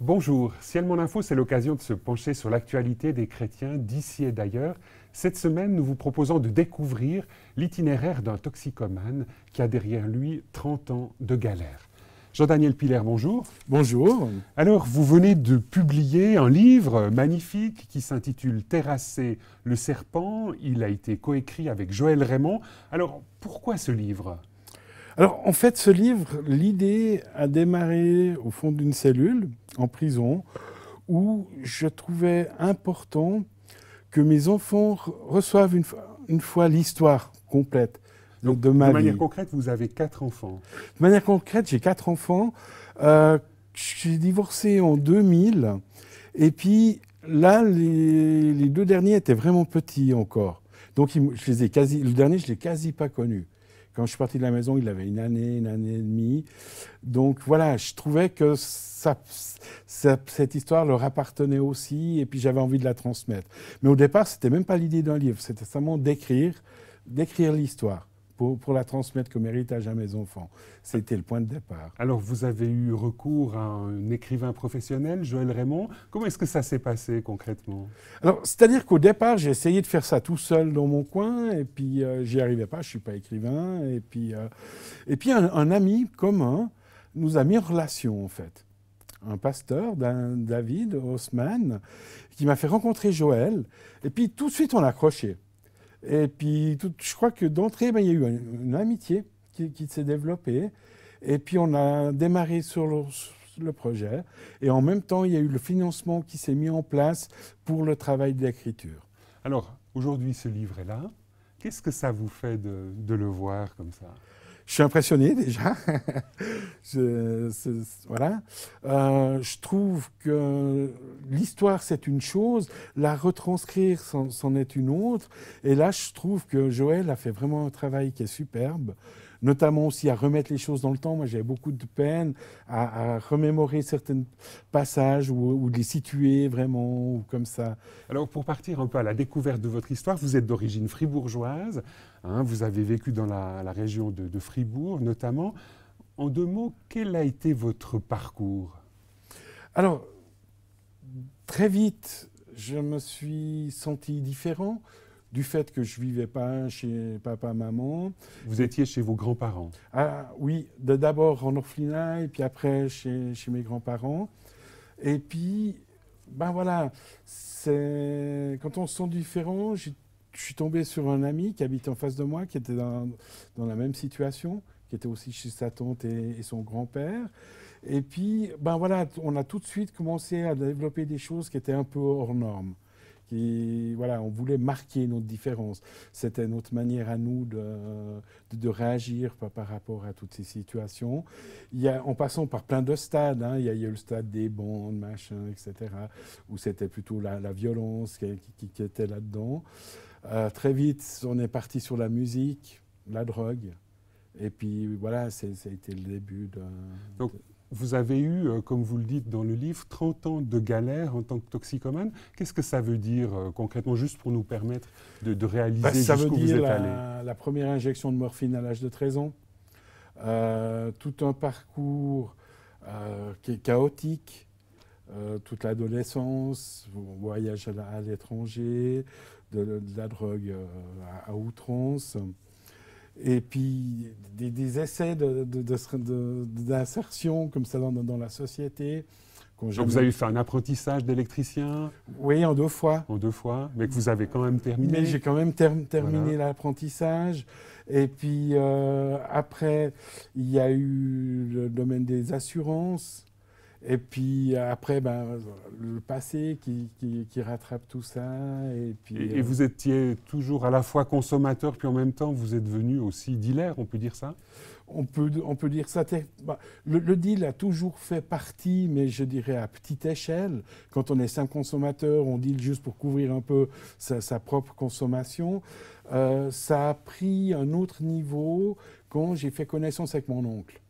Bonjour, Ciel Mon Info, c'est l'occasion de se pencher sur l'actualité des chrétiens d'ici et d'ailleurs. Cette semaine, nous vous proposons de découvrir l'itinéraire d'un toxicomane qui a derrière lui 30 ans de galère. Jean-Daniel Piller, bonjour. Bonjour. Alors, vous venez de publier un livre magnifique qui s'intitule « Terrasser le serpent ». Il a été coécrit avec Joël Raymond. Alors, pourquoi ce livre ? Alors, en fait, ce livre, l'idée a démarré au fond d'une cellule, en prison, où je trouvais important que mes enfants reçoivent une fois l'histoire complète de ma vie. De manière concrète, vous avez 4 enfants. De manière concrète, j'ai 4 enfants. J'ai divorcé en 2000. Et puis, là, les 2 derniers étaient vraiment petits encore. Donc, le dernier, je ne l'ai quasi pas connu. Quand je suis parti de la maison, il avait une année et demie. Donc voilà, je trouvais que cette histoire leur appartenait aussi, et puis j'avais envie de la transmettre. Mais au départ, c'était même pas l'idée d'un livre, c'était seulement d'écrire l'histoire pour la transmettre comme héritage à mes enfants. C'était le point de départ. Alors, vous avez eu recours à un écrivain professionnel, Joël Raymond. Comment est-ce que ça s'est passé concrètement ? Alors, c'est-à-dire qu'au départ, j'ai essayé de faire ça tout seul dans mon coin, et puis j'y arrivais pas, je suis pas écrivain. Et puis un ami commun nous a mis en relation, en fait. Un pasteur, David Haussmann, qui m'a fait rencontrer Joël, et puis tout de suite, on a accroché. Et puis, je crois que d'entrée, il y a eu une amitié qui s'est développée. Et puis, on a démarré sur le projet. Et en même temps, il y a eu le financement qui s'est mis en place pour le travail d'écriture. Alors, aujourd'hui, ce livre est là. Qu'est-ce que ça vous fait de le voir comme ça ? Je suis impressionné déjà. Voilà. Je trouve que l'histoire, c'est une chose, la retranscrire, c'en est une autre. Et là, je trouve que Joël a fait vraiment un travail qui est superbe, notamment aussi à remettre les choses dans le temps. Moi, j'avais beaucoup de peine à remémorer certains passages ou de les situer vraiment, ou comme ça. Alors, pour partir un peu à la découverte de votre histoire, vous êtes d'origine fribourgeoise, hein, vous avez vécu dans la région de Fribourg notamment. En 2 mots, quel a été votre parcours ? Alors, très vite, je me suis senti différent du fait que je ne vivais pas chez papa, maman. Vous étiez chez vos grands-parents ? Ah oui, d'abord en orphelinat et puis après chez mes grands-parents. Et puis, ben voilà, quand on se sent différent, je suis tombé sur un ami qui habite en face de moi, qui était dans la même situation, qui était aussi chez sa tante et son grand-père. Et puis, ben voilà, on a tout de suite commencé à développer des choses qui étaient un peu hors normes. Voilà, on voulait marquer notre différence. C'était notre manière à nous de réagir par rapport à toutes ces situations. En passant par plein de stades, hein, il y a eu le stade des bandes, machin, etc., où c'était plutôt la violence qui était là-dedans. Très vite, on est parti sur la musique, la drogue. Et puis voilà, ça a été le début Donc, vous avez eu, comme vous le dites dans le livre, 30 ans de galère en tant que toxicomane. Qu'est-ce que ça veut dire concrètement, juste pour nous permettre de réaliser jusqu'où vous êtes allé ? Ça veut dire la première injection de morphine à l'âge de 13 ans. Tout un parcours qui est chaotique, toute l'adolescence, voyage à l'étranger, de la drogue à outrance. Et puis des essais d'insertion comme ça dans la société. Donc vous avez fait un apprentissage d'électricien ? Oui, en 2 fois. En 2 fois, mais que vous avez quand même terminé. Mais j'ai quand même terminé voilà. l'apprentissage. Et puis après, il y a eu le domaine des assurances. Et puis après, le passé qui rattrape tout ça. Et vous étiez toujours à la fois consommateur, puis en même temps, vous êtes devenu aussi dealer, on peut dire ça ? On peut dire ça. Le deal a toujours fait partie, mais je dirais à petite échelle. Quand on est 5 consommateurs, on deal juste pour couvrir un peu sa propre consommation. Ça a pris un autre niveau quand j'ai fait connaissance avec mon oncle,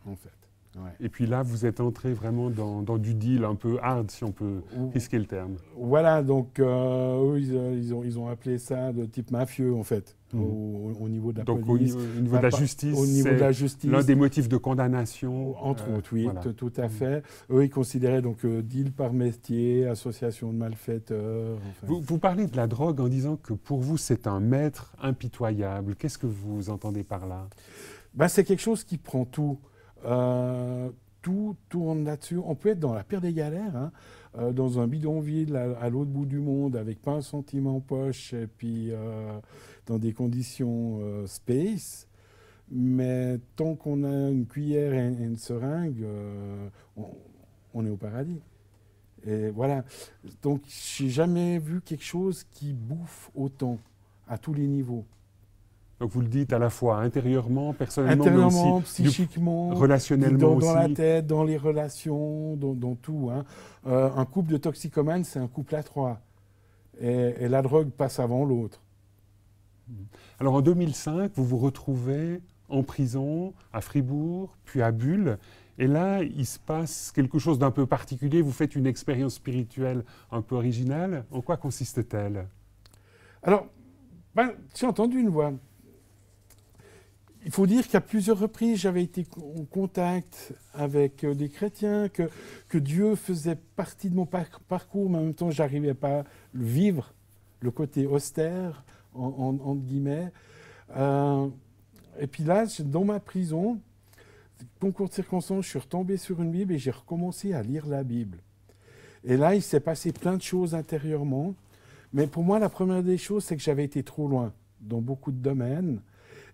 en fait. Ouais. Et puis là, vous êtes entré vraiment dans du deal un peu hard, si on peut risquer le terme. Voilà, donc eux, ils ont appelé ça de type mafieux, en fait. au niveau de la Donc, police. au niveau de la justice, au niveau de la justice, l'un des motifs de condamnation. Entre autres, oui, voilà. tout à fait. Eux, ils considéraient donc deal par métier, association de malfaiteurs. Enfin. Vous parlez de la drogue en disant que pour vous, c'est un maître impitoyable. Qu'est-ce que vous entendez par là? Ben, c'est quelque chose qui prend tout. Tout tourne là-dessus. On peut être dans la pire des galères, hein, dans un bidonville à l'autre bout du monde, avec pas un centime en poche, et puis dans des conditions space. Mais tant qu'on a une cuillère et une seringue, on est au paradis. Et voilà. Donc, j'ai jamais vu quelque chose qui bouffe autant, à tous les niveaux. Donc vous le dites à la fois intérieurement, personnellement, Intérieurement, mais aussi psychiquement, relationnellement dans aussi. la tête, dans les relations, dans tout. Hein. Un couple de toxicomanes, c'est un couple à trois. Et la drogue passe avant l'autre. Alors en 2005, vous vous retrouvez en prison à Fribourg, puis à Bulle. Et là, il se passe quelque chose d'un peu particulier. Vous faites une expérience spirituelle un peu originale. En quoi consiste-t-elle? Alors, j'ai entendu une voix. Il faut dire qu'à plusieurs reprises, j'avais été en contact avec des chrétiens, que Dieu faisait partie de mon parcours, mais en même temps, je n'arrivais pas à le vivre, le côté austère, entre guillemets. Et puis là, dans ma prison, concours de circonstances, je suis retombé sur une Bible et j'ai recommencé à lire la Bible. Et là, il s'est passé plein de choses intérieurement. Mais pour moi, la première des choses, c'est que j'avais été trop loin dans beaucoup de domaines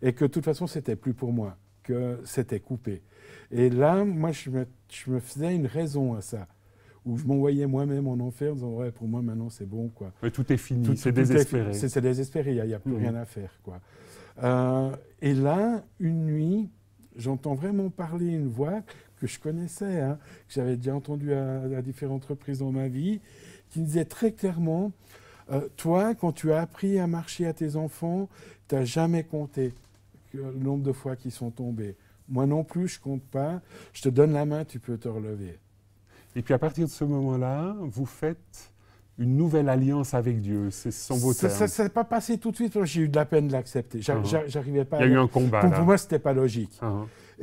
et que de toute façon, c'était plus pour moi, que c'était coupé. Et là, moi, je me faisais une raison à ça, où je m'envoyais moi-même en enfer en disant « Ouais, pour moi, maintenant, c'est bon. » quoi. Mais tout est fini, c'est désespéré. C'est désespéré, il n'y a plus rien à faire. Quoi. Et là, une nuit, j'entends vraiment parler une voix que je connaissais, hein, que j'avais déjà entendue à différentes reprises dans ma vie, qui me disait très clairement toi, quand tu as appris à marcher à tes enfants, tu n'as jamais compté le nombre de fois qu'ils sont tombés. Moi non plus, je ne compte pas. Je te donne la main, tu peux te relever. Et puis à partir de ce moment-là, vous faites une nouvelle alliance avec Dieu. Ce sont vos termes. Ça n'est pas passé tout de suite. J'ai eu de la peine de l'accepter. J'arrivais pas. Il y a eu un combat. Pour moi, ce n'était pas logique.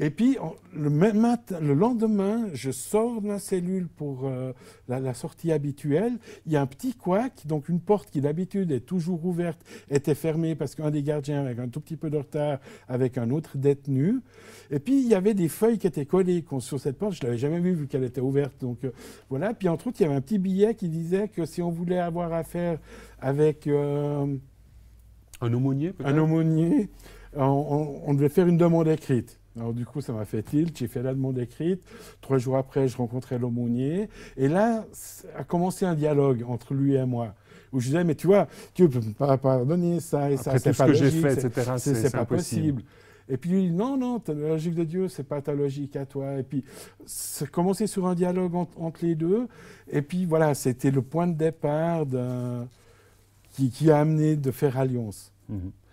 Et puis, le lendemain, je sors de ma cellule pour la sortie habituelle. Il y a un petit couac, donc une porte qui d'habitude est toujours ouverte, était fermée parce qu'un des gardiens, avec un tout petit peu de retard, avec un autre détenu. Et puis, il y avait des feuilles qui étaient collées sur cette porte. Je ne l'avais jamais vue vu qu'elle était ouverte. Donc, voilà. Puis, entre autres, il y avait un petit billet qui disait que si on voulait avoir affaire avec un aumônier, peut-être? Un aumônier, on devait faire une demande écrite. Alors du coup, ça m'a fait tilt, j'ai fait la demande écrite. 3 jours après, je rencontrais l'aumônier. Et là, a commencé un dialogue entre lui et moi. Où je disais, mais tu vois, tu ne peux pas pardonner ça et ça, c'est pas logique, j'ai fait, etc., c'est pas possible. Et puis lui, non, la logique de Dieu, c'est pas ta logique à toi. Et puis, ça a commencé sur un dialogue entre les deux. Et puis voilà, c'était le point de départ qui a amené de faire alliance.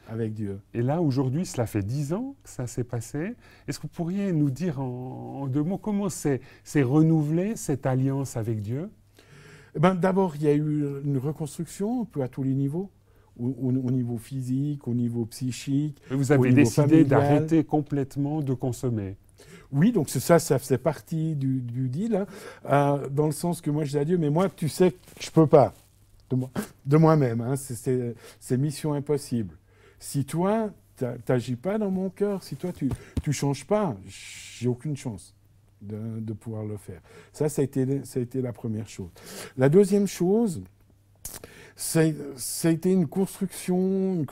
Avec Dieu. Et là, aujourd'hui, cela fait 10 ans que ça s'est passé. Est-ce que vous pourriez nous dire en 2 mots comment s'est renouvelée cette alliance avec Dieu? D'abord, il y a eu une reconstruction un peu à tous les niveaux, au niveau physique, au niveau psychique. Et vous avez décidé d'arrêter complètement de consommer. Oui, donc ça faisait partie du deal, hein, dans le sens que moi je disais à Dieu, mais moi, tu sais que je ne peux pas, de moi-même, hein, c'est mission impossible. Si toi, tu n'agis pas dans mon cœur, si toi, tu ne changes pas, j'ai aucune chance de pouvoir le faire. Ça a été la première chose. La deuxième chose, ça a été une construction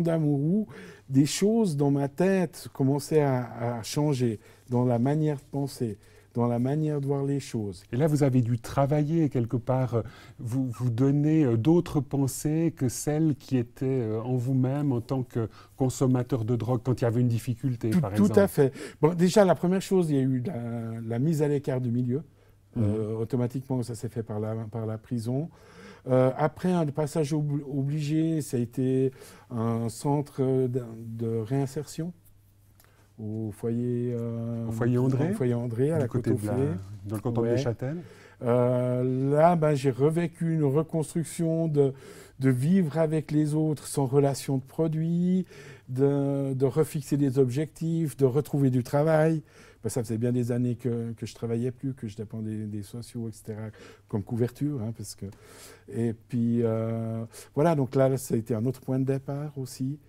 d'amour où des choses dans ma tête commençaient à changer, dans la manière de penser, dans la manière de voir les choses. Et là, vous avez dû travailler quelque part, vous donner d'autres pensées que celles qui étaient en vous-même en tant que consommateur de drogue quand il y avait une difficulté, par exemple. Tout à fait. Bon, déjà, la première chose, il y a eu la mise à l'écart du milieu. Automatiquement, ça s'est fait par la prison. Après, un passage obligé, ça a été un centre de réinsertion. Au foyer André, à la côte aux Flets. Dans le canton de Neuchâtel. Là, j'ai revécu une reconstruction de vivre avec les autres sans relation de produit, de refixer des objectifs, de retrouver du travail. Ben, ça faisait bien des années que je ne travaillais plus, que je dépendais des sociaux, etc., comme couverture. Hein, parce que... Et puis, voilà, donc là, ça a été un autre point de départ aussi.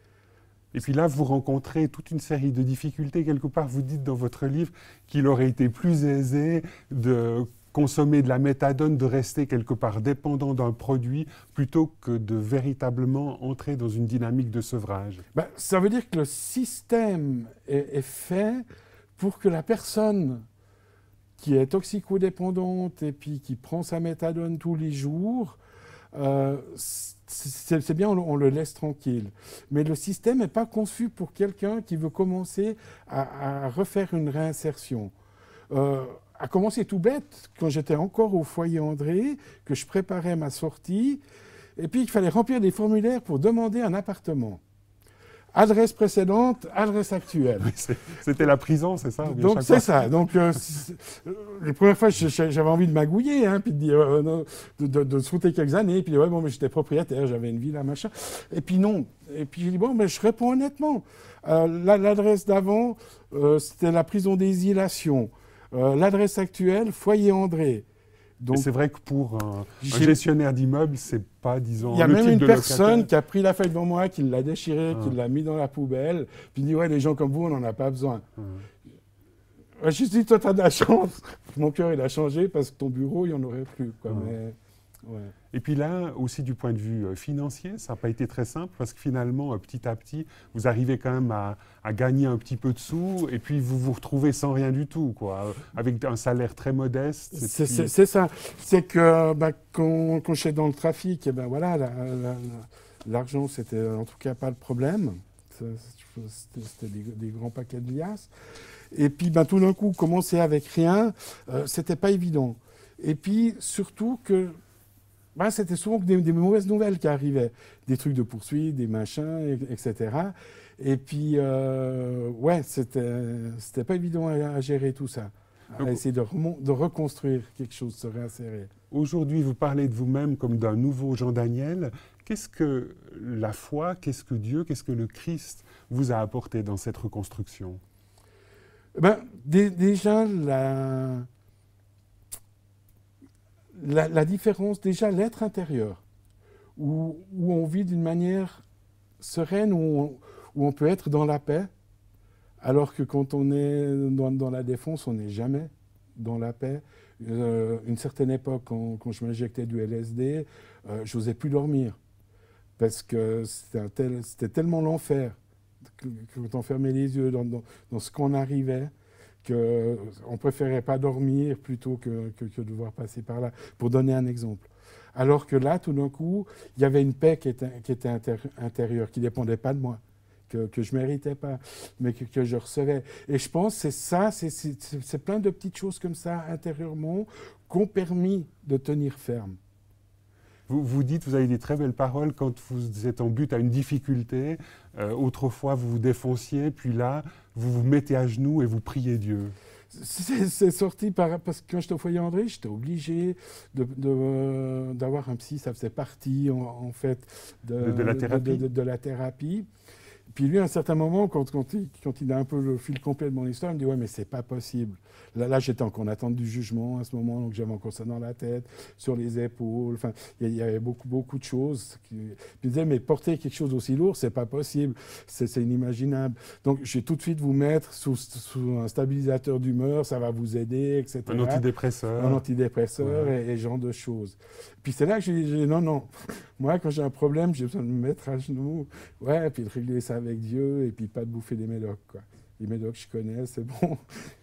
Et puis là, vous rencontrez toute une série de difficultés. Quelque part, vous dites dans votre livre qu'il aurait été plus aisé de consommer de la méthadone, de rester quelque part dépendant d'un produit, plutôt que de véritablement entrer dans une dynamique de sevrage. Ben, ça veut dire que le système est fait pour que la personne qui est toxicodépendante et puis qui prend sa méthadone tous les jours, c'est bien, on le laisse tranquille. Mais le système n'est pas conçu pour quelqu'un qui veut commencer à refaire une réinsertion. À commencer tout bête, quand j'étais encore au foyer André, que je préparais ma sortie, et puis il fallait remplir des formulaires pour demander un appartement. Adresse précédente, adresse actuelle. Oui, c'était la prison, c'est ça? Donc c'est ça. Donc les premières fois, j'avais envie de magouiller, hein, puis de dire, de sauter quelques années, puis ouais, bon, mais j'étais propriétaire, j'avais une villa, machin. Et puis non. Et puis j'ai dit, bon, mais je réponds honnêtement. L'adresse d'avant, c'était la prison des Ilations. L'adresse actuelle, foyer André. Donc, c'est vrai que pour un gestionnaire d'immeuble, c'est pas, disons, il y a même une personne qui a pris la feuille devant moi, qui l'a déchirée, qui l'a mis dans la poubelle, puis dit, ouais, les gens comme vous, on n'en a pas besoin. Je me suis dit, toi, t'as de la chance. Mon cœur, il a changé parce que ton bureau, il n'y en aurait plus. Quoi. Mais, ouais. Et puis là, aussi du point de vue financier, ça n'a pas été très simple parce que finalement, petit à petit, vous arrivez quand même à gagner un petit peu de sous et puis vous vous retrouvez sans rien du tout, quoi, avec un salaire très modeste. C'est ça. C'est que quand j'étais dans le trafic, et ben voilà, l'argent, c'était en tout cas pas le problème. C'était des grands paquets de liasses. Et puis tout d'un coup, commencer avec rien, c'était pas évident. Et puis surtout que c'était souvent des mauvaises nouvelles qui arrivaient, des trucs de poursuite, des machins, etc. Et puis, ouais, c'était pas évident à gérer tout ça, à essayer de reconstruire quelque chose, de se réinsérer. Aujourd'hui, vous parlez de vous-même comme d'un nouveau Jean Daniel. Qu'est-ce que la foi, qu'est-ce que Dieu, qu'est-ce que le Christ vous a apporté dans cette reconstruction? Déjà, la différence, déjà l'être intérieur, où on vit d'une manière sereine, où on peut être dans la paix, alors que quand on est dans la défense, on n'est jamais dans la paix. Une certaine époque, quand je m'injectais du LSD, je n'osais plus dormir, parce que c'était tellement l'enfer, quand on fermait les yeux dans ce qu'on arrivait, qu'on ne préférait pas dormir plutôt que de devoir passer par là, pour donner un exemple. Alors que là, tout d'un coup, il y avait une paix qui était intérieure, qui ne dépendait pas de moi, que je ne méritais pas, mais que je recevais. Et je pense que c'est plein de petites choses comme ça, intérieurement, qui ont permis de tenir ferme. Vous dites, vous avez des très belles paroles quand vous êtes en but à une difficulté. Autrefois, vous vous défonciez, puis là, vous vous mettez à genoux et vous priez Dieu. C'est sorti parce que quand j'étais au foyer André, j'étais obligé d'avoir un psy. Ça faisait partie, en fait, de la thérapie. De la thérapie. Puis lui, à un certain moment, quand il a un peu le fil complet de mon histoire, il me dit « Ouais, mais c'est pas possible. » Là, j'étais encore en attente du jugement à ce moment, donc j'avais encore ça dans la tête, sur les épaules. Enfin, il y avait beaucoup de choses. Puis il disait « Mais porter quelque chose aussi lourd, c'est pas possible. C'est inimaginable. Donc, je vais tout de suite vous mettre sous un stabilisateur d'humeur, ça va vous aider, etc. » Un antidépresseur. Un antidépresseur et ce genre de choses. Puis c'est là que j'ai dit « Non. Moi, quand j'ai un problème, j'ai besoin de me mettre à genoux. Ouais, puis de régler ça avec Dieu et puis pas de bouffer des médocs, quoi. » Les médocs, je connais, c'est bon.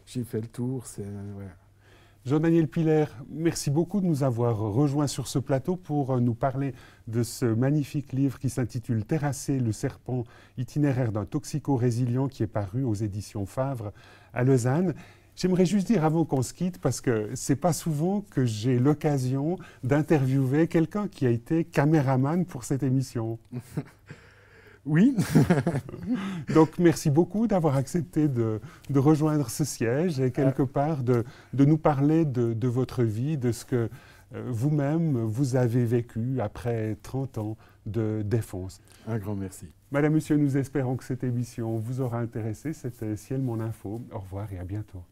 J'ai fait le tour. Ouais. Jean-Daniel Piller, merci beaucoup de nous avoir rejoints sur ce plateau pour nous parler de ce magnifique livre qui s'intitule « Terrasser le serpent, itinéraire d'un toxico-résilient » qui est paru aux éditions Favre à Lausanne. J'aimerais juste dire avant qu'on se quitte, parce que c'est pas souvent que j'ai l'occasion d'interviewer quelqu'un qui a été caméraman pour cette émission. Oui. Donc, merci beaucoup d'avoir accepté de rejoindre ce siège et quelque part de nous parler de votre vie, de ce que vous-même, vous avez vécu après 30 ans de défense. Un grand merci. Madame, Monsieur, nous espérons que cette émission vous aura intéressé. C'était Ciel Mon Info. Au revoir et à bientôt.